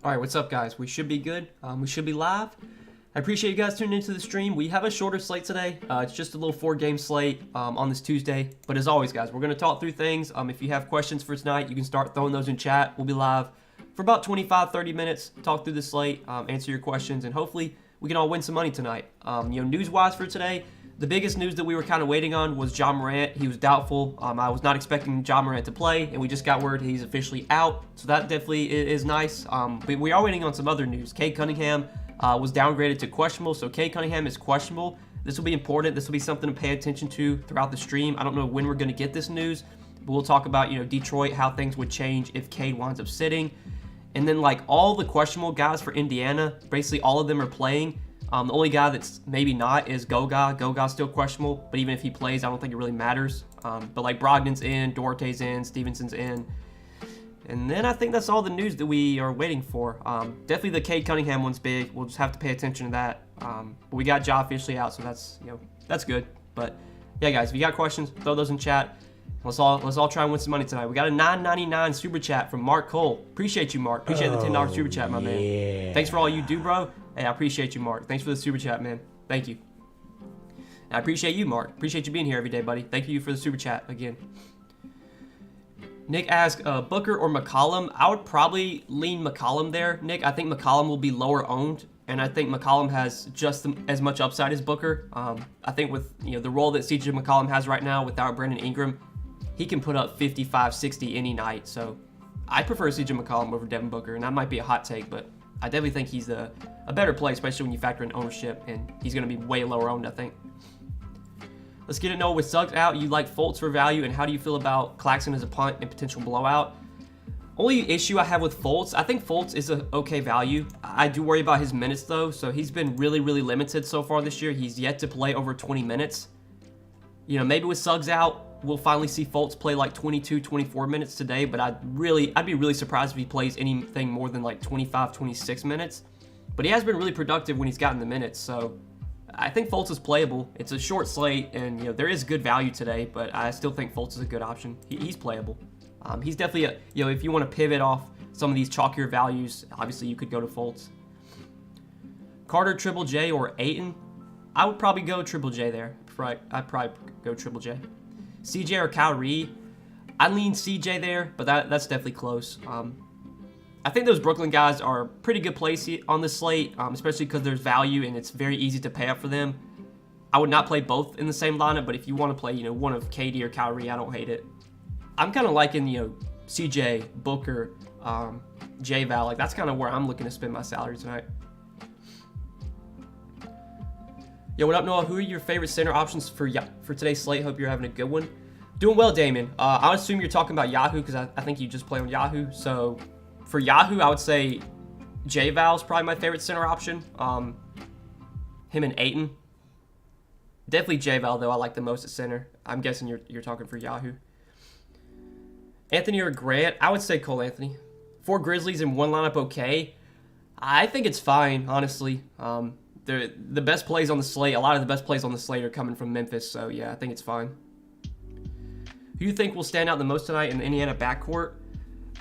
All right, what's up, guys? We should be good. We should be live. I appreciate you guys tuning into the stream. We have a shorter slate today. It's just a little 4-game slate on this Tuesday. But as always, guys, we're going to talk through things. If you have questions for tonight, you can start throwing those in chat. We'll be live for about 25-30 minutes, talk through the slate, answer your questions, and hopefully we can all win some money tonight. News-wise for today, the biggest news that we were kind of waiting on was Ja Morant. He was doubtful. I was not expecting Ja Morant to play, and we just got word he's officially out. So that definitely is nice. But we are waiting on some other news. Cade Cunningham was downgraded to questionable. So Cade Cunningham is questionable. This will be important. This will be something to pay attention to throughout the stream. I don't know when we're going to get this news, but we'll talk about, Detroit, how things would change if Cade winds up sitting. And then, all the questionable guys for Indiana, basically all of them are playing. The only guy that's maybe not is Goga. Goga's still questionable, but even if he plays, I don't think it really matters. But Brogdon's in, Duarte's in, Stevenson's in. And then I think that's all the news that we are waiting for. Definitely the Cade Cunningham one's big. We'll just have to pay attention to that. But we got Ja officially out, so that's good. But yeah, guys, if you got questions, throw those in chat. Let's all try and win some money tonight. We got a $9.99 super chat from Mark Cole. Appreciate you, Mark. Appreciate the $10 super chat, my man. Thanks for all you do, bro. Hey, I appreciate you, Mark. Thanks for the super chat, man. Thank you. And I appreciate you, Mark. Appreciate you being here every day, buddy. Thank you for the super chat again. Nick asked, Booker or McCollum? I would probably lean McCollum there, Nick. I think McCollum will be lower owned, and I think McCollum has just as much upside as Booker. I think with the role that CJ McCollum has right now without Brandon Ingram, he can put up 55, 60 any night. So I prefer CJ McCollum over Devin Booker, and that might be a hot take, but I definitely think he's a better play, especially when you factor in ownership, and he's going to be way lower owned, I think. Let's get to know with Suggs out, you like Fultz for value, and how do you feel about Claxton as a punt and potential blowout? Only issue I have with Fultz, I think Fultz is an okay value. I do worry about his minutes though, so he's been really, really limited so far this year. He's yet to play over 20 minutes. Maybe with Suggs out, we'll finally see Fultz play like 22, 24 minutes today, but I'd be really surprised if he plays anything more than like 25, 26 minutes. But he has been really productive when he's gotten the minutes, so I think Fultz is playable. It's a short slate, and there is good value today, but I still think Fultz is a good option. He's playable. He's definitely if you want to pivot off some of these chalkier values, obviously you could go to Fultz. Carter, Triple J, or Ayton? I would probably go Triple J there. I'd probably go Triple J. CJ or Kyrie? I lean CJ there, but that's definitely close. I think those Brooklyn guys are pretty good plays on this slate, especially because there's value and it's very easy to pay up for them. I would not play both in the same lineup, but if you want to play, one of KD or Kyrie, I don't hate it. I'm kind of liking, CJ, Booker, J-Val. Like, that's kind of where I'm looking to spend my salary tonight. Yo, what up, Noah? Who are your favorite center options for today's slate? Hope you're having a good one. Doing well, Damon. I would assume you're talking about Yahoo because I think you just play on Yahoo. So for Yahoo, I would say J-Val is probably my favorite center option. Him and Ayton. Definitely J-Val, though, I like the most at center. I'm guessing you're talking for Yahoo. Anthony or Grant? I would say Cole Anthony. 4 Grizzlies in one lineup, okay. I think it's fine, honestly. The best plays on the slate, a lot of the best plays on the slate are coming from Memphis, so yeah, I think it's fine. Who do you think will stand out the most tonight in the Indiana backcourt?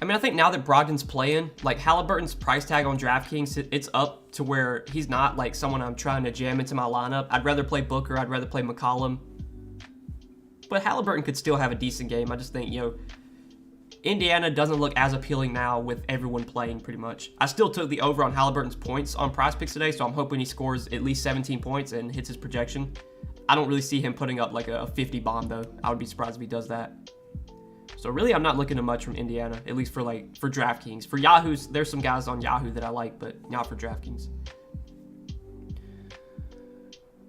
I mean, I think now that Brogdon's playing, like Halliburton's price tag on DraftKings, it's up to where he's not like someone I'm trying to jam into my lineup. I'd rather play Booker, I'd rather play McCollum. But Halliburton could still have a decent game. I just think, Indiana doesn't look as appealing now with everyone playing pretty much. I still took the over on Halliburton's points on Prize Picks today, so I'm hoping he scores at least 17 points and hits his projection. I don't really see him putting up like a 50 bomb though. I would be surprised if he does that. So really, I'm not looking at much from Indiana, at least for DraftKings. For Yahoo's, there's some guys on Yahoo that I like, but not for DraftKings.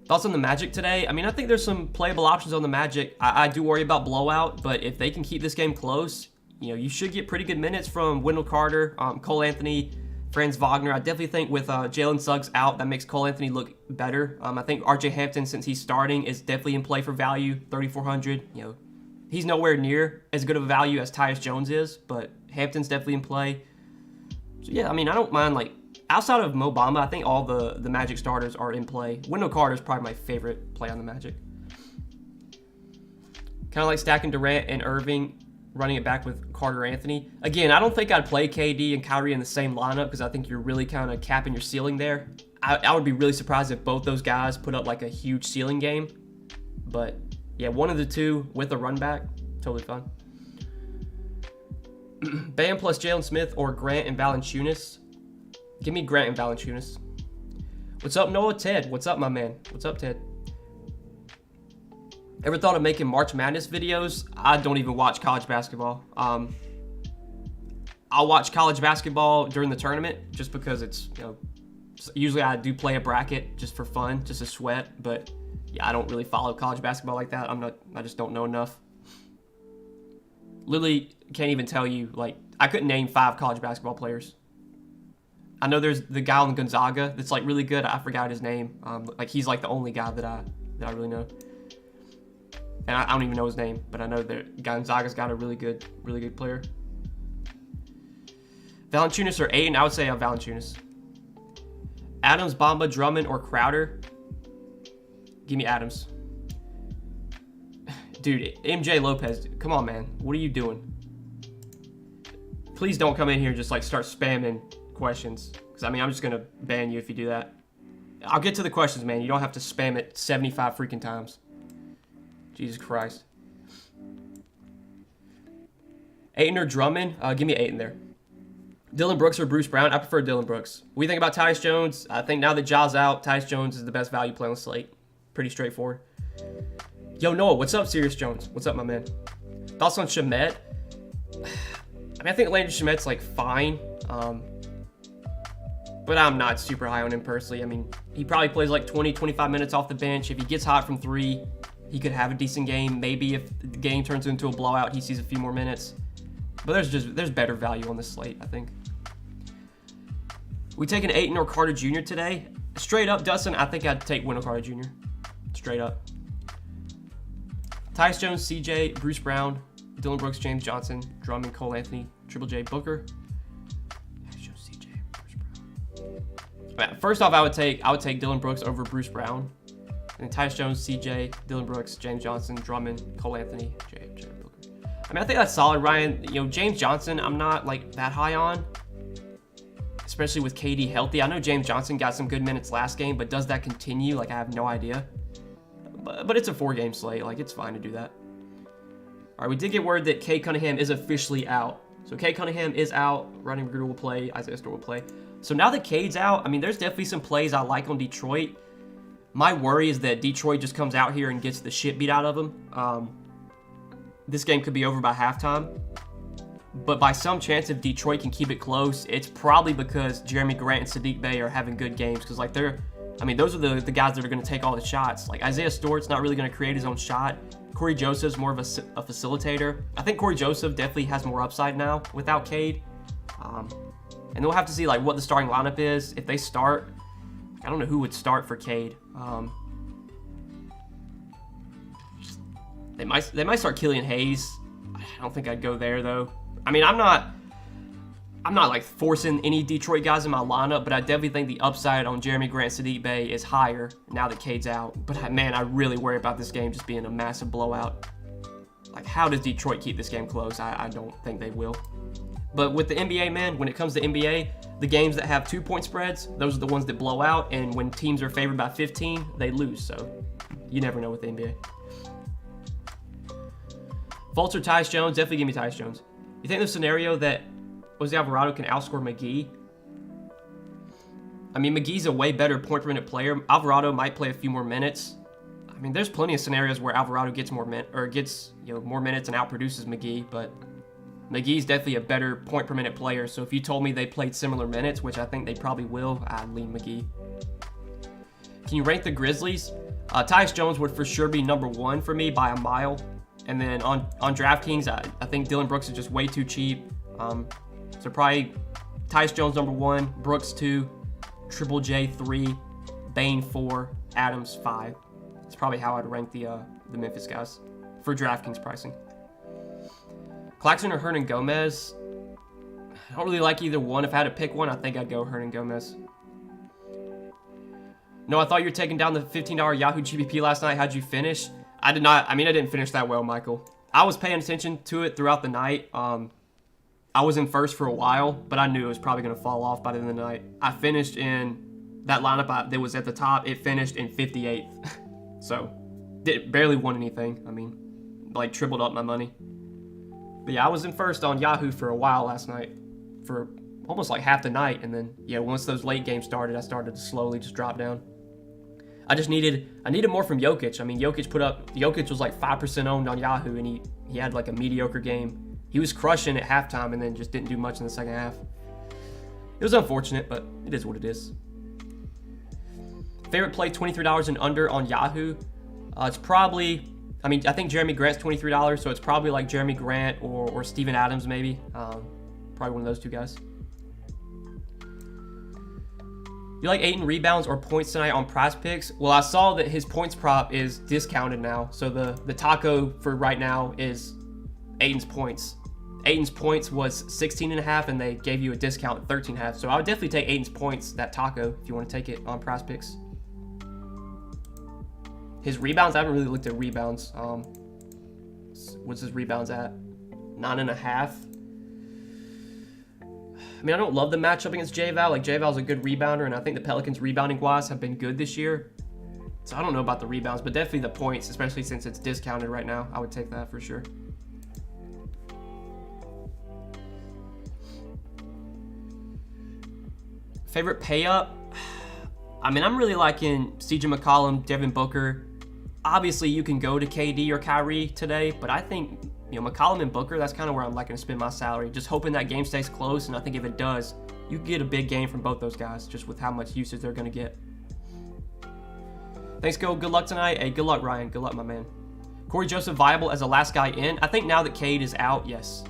Thoughts on the Magic today? I mean, I think there's some playable options on the Magic. I do worry about blowout, but if they can keep this game close, you should get pretty good minutes from Wendell Carter, Cole Anthony, Franz Wagner. I definitely think with Jalen Suggs out, that makes Cole Anthony look better. I think RJ Hampton, since he's starting, is definitely in play for value, 3,400. He's nowhere near as good of a value as Tyus Jones is, but Hampton's definitely in play. So yeah, I mean, I don't mind, outside of Mo Bamba, I think all the Magic starters are in play. Wendell Carter is probably my favorite play on the Magic. Kind of like stacking Durant and Irving, running it back with Carter Anthony. Again, I don't think I'd play KD and Kyrie in the same lineup because I think you're really kind of capping your ceiling there. I would be really surprised if both those guys put up like a huge ceiling game. But yeah, one of the two with a run back, totally fine. Bam plus Jalen Smith or Grant and Valanciunas. Give me Grant and Valanciunas. What's up, Noah? Ted, what's up, my man? What's up, Ted? Ever thought of making March Madness videos? I don't even watch college basketball. I'll watch college basketball during the tournament just because it's, usually I do play a bracket just for fun, just a sweat. But yeah, I don't really follow college basketball like that. I just don't know enough. Literally can't even tell you, I couldn't name 5 college basketball players. I know there's the guy on Gonzaga that's really good. I forgot his name. He's the only guy that I really know. And I don't even know his name, but I know that Gonzaga's got a really good player. Valanciunas or Ayton? I would say Valanciunas. Adams, Bamba, Drummond, or Crowder? Give me Adams. Dude, MJ Lopez, come on, man. What are you doing? Please don't come in here and just start spamming questions. Because, I'm just going to ban you if you do that. I'll get to the questions, man. You don't have to spam it 75 freaking times. Jesus Christ. Ayton or Drummond? Give me Ayton there. Dylan Brooks or Bruce Brown? I prefer Dylan Brooks. What do you think about Tyus Jones? I think now that Ja's out, Tyus Jones is the best value play on the slate. Pretty straightforward. Yo, Noah, what's up, Sirius Jones? What's up, my man? Thoughts on Shamet? I mean, I think Landry Shamet's like fine, but I'm not super high on him personally. I mean, he probably plays like 20, 25 minutes off the bench. If he gets hot from 3, he could have a decent game. Maybe if the game turns into a blowout, he sees a few more minutes. But there's better value on this slate, I think. We taking Ayton or Carter Jr. today? Straight up, Dustin, I think I'd take Wendell Carter Jr. Straight up. Tyus Jones, CJ, Bruce Brown, Dylan Brooks, James Johnson, Drummond, Cole Anthony, Triple J, Booker. Tyus Jones, CJ, Bruce Brown. First off, I would take Dylan Brooks over Bruce Brown. And Tyus Jones, CJ, Dylan Brooks, James Johnson, Drummond, Cole Anthony, J, Booker. I mean, I think that's solid, Ryan. You know, James Johnson, I'm not like that high on, especially with KD healthy. I know James Johnson got some good minutes last game, but does that continue? Like, I have no idea. But it's a 4-game slate. Like, it's fine to do that. All right, we did get word that Kay Cunningham is officially out. So Kay Cunningham is out. Rodney McGruder will play. Isaiah Stewart will play. So now that Cade's out, I mean, there's definitely some plays I like on Detroit. My worry is that Detroit just comes out here and gets the shit beat out of them. This game could be over by halftime. But by some chance, if Detroit can keep it close, it's probably because Jeremy Grant and Sadiq Bey are having good games. Because, like, those are the guys that are going to take all the shots. Like, Isaiah Stewart's not really going to create his own shot. Corey Joseph's more of a facilitator. I think Corey Joseph definitely has more upside now without Cade. And we'll have to see, like, what the starting lineup is. If they start, I don't know who would start for Cade. They might start Killian Hayes. I don't think I'd go there, though. I mean, I'm not like forcing any Detroit guys in my lineup, but I definitely think the upside on Jeremy Grant, Sadiq Bey is higher now that Cade's out. But man, I really worry about this game just being a massive blowout. Like, how does Detroit keep this game close? I don't think they will. But with the NBA, man, when it comes to NBA, the games that have 2-point spreads, those are the ones that blow out. And when teams are favored by 15, they lose. So you never know with the NBA. Fultz or Tyus Jones? Definitely give me Tyus Jones. You think the scenario that Jose Alvarado can outscore McGee? I mean, McGee's a way better point per minute player. Alvarado might play a few more minutes. I mean, there's plenty of scenarios where Alvarado gets more minutes and outproduces McGee, but McGee's definitely a better point per minute player. So if you told me they played similar minutes, which I think they probably will, I'd lean McGee. Can you rank the Grizzlies? Tyus Jones would for sure be number 1 for me by a mile. And then on DraftKings, I think Dylan Brooks is just way too cheap. So probably Tyus Jones number 1, Brooks 2, Triple J 3, Bane 4, Adams 5. That's probably how I'd rank the Memphis guys for DraftKings pricing. Claxton or Hernan Gomez? I don't really like either one. If I had to pick one, I think I'd go Hernan Gomez. No, I thought you were taking down the $15 Yahoo GBP last night. How'd you finish? I did not. I mean, I didn't finish that well, Michael. I was paying attention to it throughout the night. I was in first for a while, but I knew it was probably going to fall off by the end of the night. I finished in that lineup that was at the top. It finished in 58th. So, barely won anything. I mean, like, tripled up my money. But yeah, I was in first on Yahoo for a while last night. For almost like half the night. And then, yeah, once those late games started, I started to slowly just drop down. I needed more from Jokic. I mean, Jokic was like 5% owned on Yahoo, and he had like a mediocre game. He was crushing at halftime and then just didn't do much in the second half. It was unfortunate, but it is what it is. Favorite play, $23 and under on Yahoo. It's probably, I mean, I think Jeremy Grant's $23, so it's probably like Jeremy Grant or Steven Adams maybe. Probably one of those two guys. You like Ayton rebounds or points tonight on Prize Picks? Well, I saw that his points prop is discounted now. So the taco for right now is Ayton's points. Ayton's points was 16.5 and they gave you a discount at 13.5. So I would definitely take Ayton's points, that taco, if you want to take it on Prize Picks. His rebounds, I haven't really looked at rebounds. What's his rebounds at? 9.5. I mean, I don't love the matchup against J-Val. Like, J-Val's a good rebounder, and I think the Pelicans rebounding-wise have been good this year. So I don't know about the rebounds, but definitely the points, especially since it's discounted right now. I would take that for sure. Favorite pay up? I mean, I'm really liking CJ McCollum, Devin Booker. Obviously, you can go to KD or Kyrie today, but I think, McCollum and Booker, that's kind of where I'm liking to spend my salary. Just hoping that game stays close, and I think if it does, you can get a big game from both those guys, just with how much usage they're going to get. Thanks, Go. Good luck tonight. Hey, good luck, Ryan. Good luck, my man. Corey Joseph viable as the last guy in. I think now that Cade is out, yes.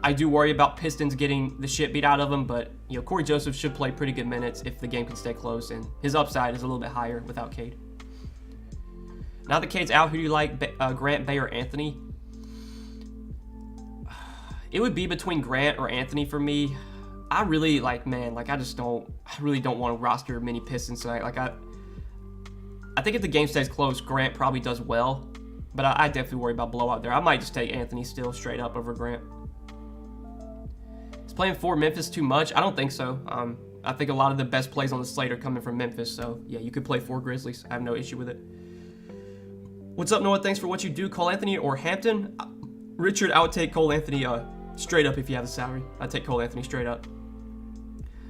I do worry about Pistons getting the shit beat out of him, but, Corey Joseph should play pretty good minutes if the game can stay close, and his upside is a little bit higher without Cade. Now that Cade's out, who do you like, Grant, Bay, or Anthony? It would be between Grant or Anthony for me. I really, I really don't want to roster many Pistons tonight. I think if the game stays close, Grant probably does well, but I definitely worry about blowout there. I might just take Anthony still straight up over Grant. Is playing for Memphis too much? I don't think so. I think a lot of the best plays on the slate are coming from Memphis, so yeah, you could play for Grizzlies. I have no issue with it. What's up, Noah? Thanks for what you do. Cole Anthony or Hampton? Richard, I would take Cole Anthony straight up if you have the salary. I'd take Cole Anthony straight up.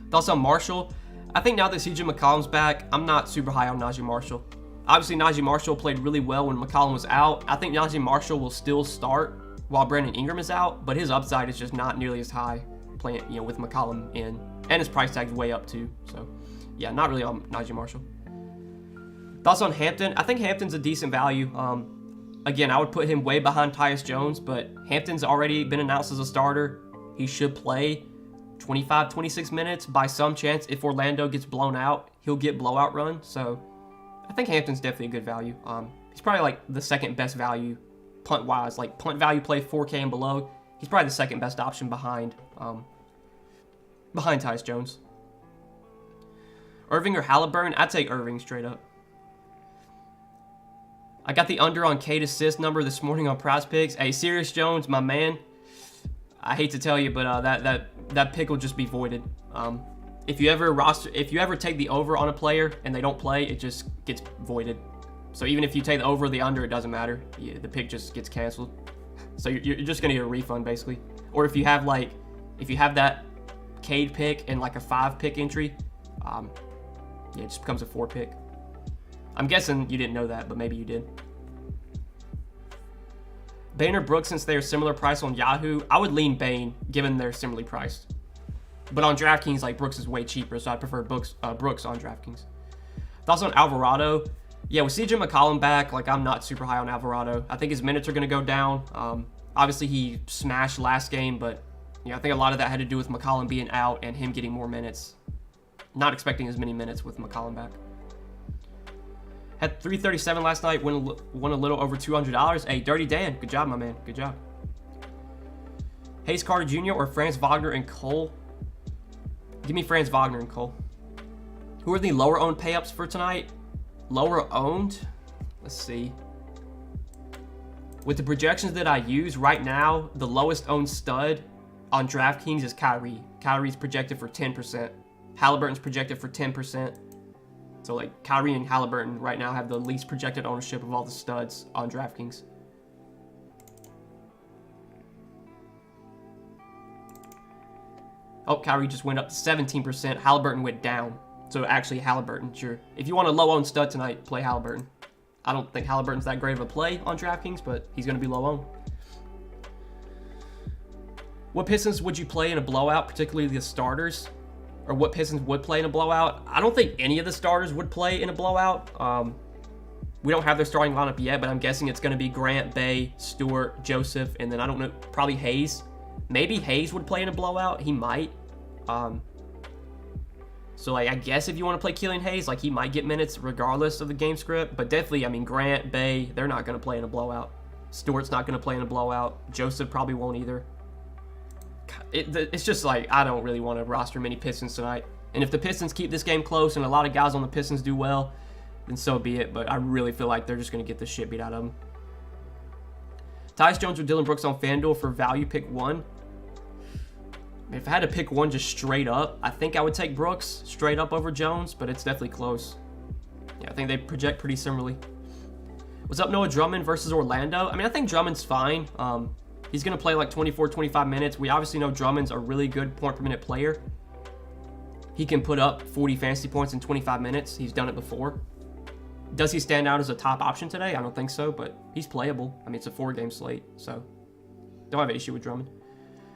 Thoughts on Marshall? I think now that CJ McCollum's back, I'm not super high on Najee Marshall. Obviously, Najee Marshall played really well when McCollum was out. I think Najee Marshall will still start while Brandon Ingram is out, but his upside is just not nearly as high playing, with McCollum in, and his price tag's way up too. So, yeah, not really on Najee Marshall. Thoughts on Hampton? I think Hampton's a decent value. Again, I would put him way behind Tyus Jones, but Hampton's already been announced as a starter. He should play 25, 26 minutes. By some chance, if Orlando gets blown out, he'll get blowout run. So I think Hampton's definitely a good value. He's probably the second best value punt-wise. Punt value play 4K and below. He's probably the second best option behind Tyus Jones. Irving or Halliburton? I'd take Irving straight up. I got the under on Cade assist number this morning on Prize Picks. Hey, Sirius Jones, my man. I hate to tell you, but that pick will just be voided. If you ever take the over on a player and they don't play, it just gets voided. So even if you take the over or the under, it doesn't matter. Yeah, the pick just gets canceled. So you're just gonna get a refund basically. Or if you have that Cade pick and a 5-pick entry, it just becomes a 4-pick. I'm guessing you didn't know that, but maybe you did. Bane or Brooks, since they are similar price on Yahoo, I would lean Bane, given they're similarly priced. But on DraftKings, Brooks is way cheaper, so I prefer Brooks on DraftKings. Thoughts on Alvarado? Yeah, with CJ McCollum back, I'm not super high on Alvarado. I think his minutes are going to go down. Obviously, he smashed last game, but I think a lot of that had to do with McCollum being out and him getting more minutes. Not expecting as many minutes with McCollum back. Had 337 last night, won a little over $200. Hey, Dirty Dan, good job, my man. Good job. Hayes Carter Jr. or Franz Wagner and Cole? Give me Franz Wagner and Cole. Who are the lower owned pay-ups for tonight? Lower owned? Let's see. With the projections that I use right now, the lowest owned stud on DraftKings is Kyrie. Kyrie's projected for 10%. Halliburton's projected for 10%. So Kyrie and Halliburton right now have the least projected ownership of all the studs on DraftKings. Oh, Kyrie just went up to 17%. Halliburton went down. So actually Halliburton, sure. If you want a low-owned stud tonight, play Halliburton. I don't think Halliburton's that great of a play on DraftKings, but he's going to be low-owned. What Pistons would you play in a blowout, particularly the starters? Or what Pistons would play in a blowout? I don't think any of the starters would play in a blowout. We don't have their starting lineup yet, but I'm guessing it's going to be Grant, Bay, Stewart, Joseph, and then I don't know, probably Hayes. Maybe Hayes would play in a blowout. He might. So I guess if you want to play Killian Hayes, he might get minutes regardless of the game script. But definitely, Grant, Bay, they're not going to play in a blowout. Stewart's not going to play in a blowout. Joseph probably won't either. It's just I don't really want to roster many Pistons tonight. And if the Pistons keep this game close and a lot of guys on the Pistons do well, then so be it. But I really feel like they're just going to get the shit beat out of them. Tyus Jones or Dylan Brooks on FanDuel for value pick 1. If I had to pick one just straight up, I think I would take Brooks straight up over Jones, but it's definitely close. Yeah, I think they project pretty similarly. What's up, Noah? Drummond versus Orlando? I think Drummond's fine. He's going to play 24, 25 minutes. We obviously know Drummond's a really good point per minute player. he can put up 40 fantasy points in 25 minutes. He's done it before. Does he stand out as a top option today? I don't think so, but he's playable. I mean, it's a 4-game slate, so don't have an issue with Drummond.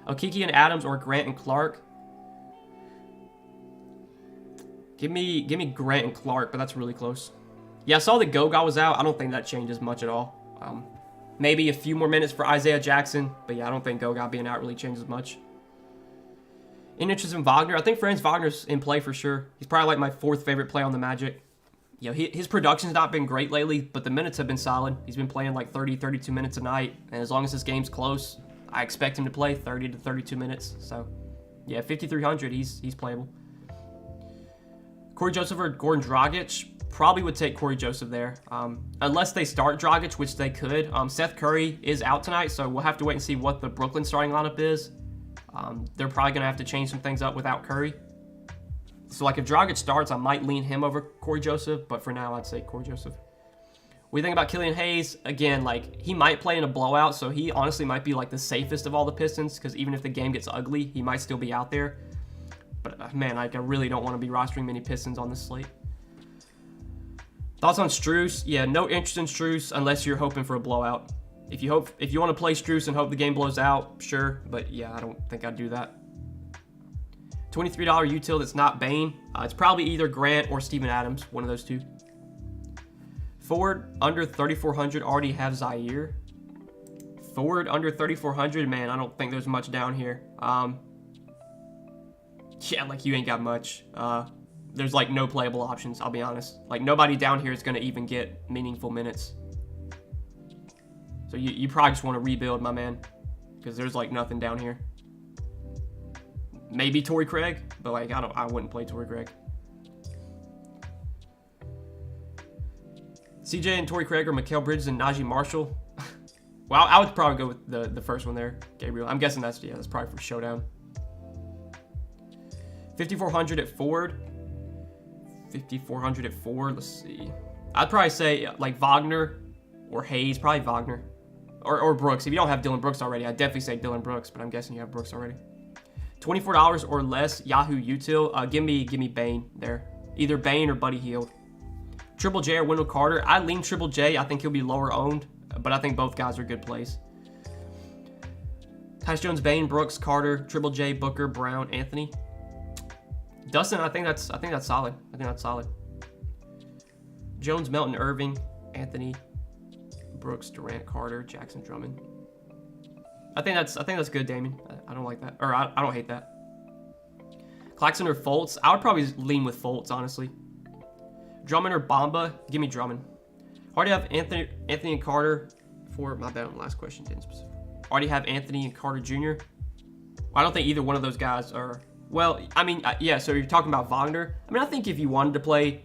Okeke and Adams or Grant and Clark. Give me Grant and Clark, but that's really close. Yeah, I saw that Goga was out. I don't think that changes much at all. Maybe a few more minutes for Isaiah Jackson, but yeah, I don't think Goga being out really changes much. In interest in Wagner, I think Franz Wagner's in play for sure. He's probably like my 4th favorite play on the Magic. You know, his production's not been great lately, but the minutes have been solid. He's been playing like 30, 32 minutes a night, and as long as this game's close, I expect him to play 30 to 32 minutes. So, yeah, 5,300, he's playable. Corey Joseph or Goran Dragic, probably would take Corey Joseph there. Unless they start Dragic, which they could. Seth Curry is out tonight, so we'll have to wait and see what the Brooklyn starting lineup is. They're probably going to have to change some things up without Curry. So, like, if Dragic starts, I might lean him over Corey Joseph, but for now, I'd say Corey Joseph. What do you think about Killian Hayes? Again, like, he might play in a blowout, so he honestly might be, like, the safest of all the Pistons, because even if the game gets ugly, he might still be out there. But, man, like, I really don't want to be rostering many Pistons on this slate. Thoughts on Strus? Yeah, no interest in Strus unless you're hoping for a blowout. If you want to play Strus and hope the game blows out, sure. But, yeah, I don't think I'd do that. $23 util that's not Bane. It's probably either Grant or Steven Adams, one of those two. Forward under 3,400 already have Zaire. Forward under 3,400, man, I don't think there's much down here. Yeah, like you ain't got much. There's like no playable options, I'll be honest. Like nobody down here is going to even get meaningful minutes. So you probably just want to rebuild, my man, because there's like nothing down here. Maybe Torrey Craig, but like I wouldn't play Torrey Craig. CJ and Torrey Craig or Mikal Bridges and Najee Marshall. Well, I would probably go with the first one there, Gabriel. I'm guessing that's probably for Showdown. 5,400 at forward. 5,400 at forward. Let's see. I'd probably say like Wagner or Hayes. Probably Wagner or Brooks. If you don't have Dylan Brooks already, I'd definitely say Dylan Brooks. But I'm guessing you have Brooks already. $24 or less Yahoo util. Give me Bane there. Either Bane or Buddy Hield. Triple J or Wendell Carter. I lean Triple J. I think he'll be lower owned, but I think both guys are good plays. Tyus Jones, Bane, Brooks, Carter, Triple J, Booker, Brown, Anthony. Dustin, I think that's solid. I think that's solid. Jones, Melton, Irving, Anthony, Brooks, Durant, Carter, Jackson, Drummond. I think that's good, Damien. I don't like that, or I don't hate that. Claxton or Fultz? I would probably lean with Fultz, honestly. Drummond or Bamba? Give me Drummond. Already have Anthony and Carter for my bad on the last question. Didn't specific. Already have Anthony and Carter Jr. Well, I don't think either one of those guys are. Well, I mean, yeah. So you're talking about Wagner. I mean, I think if you wanted to play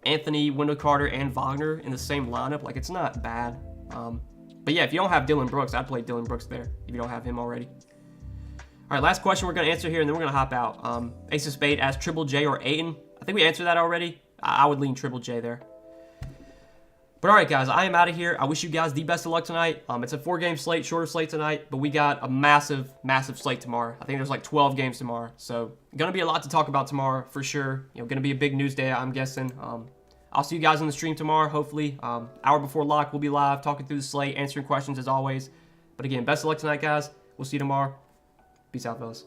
Anthony, Wendell Carter, and Wagner in the same lineup, like it's not bad. But yeah, if you don't have Dylan Brooks, I'd play Dylan Brooks there. If you don't have him already. All right, last question we're gonna answer here, and then we're gonna hop out. Ace of Spade asked Triple J or Ayton. I think we answered that already. I would lean Triple J there. But all right, guys, I am out of here. I wish you guys the best of luck tonight. It's a 4-game slate, shorter slate tonight, but we got a massive, massive slate tomorrow. I think there's like 12 games tomorrow, so gonna be a lot to talk about tomorrow for sure. You know, gonna be a big news day, I'm guessing. I'll see you guys on the stream tomorrow, hopefully. Hour before lock, we'll be live, talking through the slate, answering questions as always. But again, best of luck tonight, guys. We'll see you tomorrow. Peace out, fellas.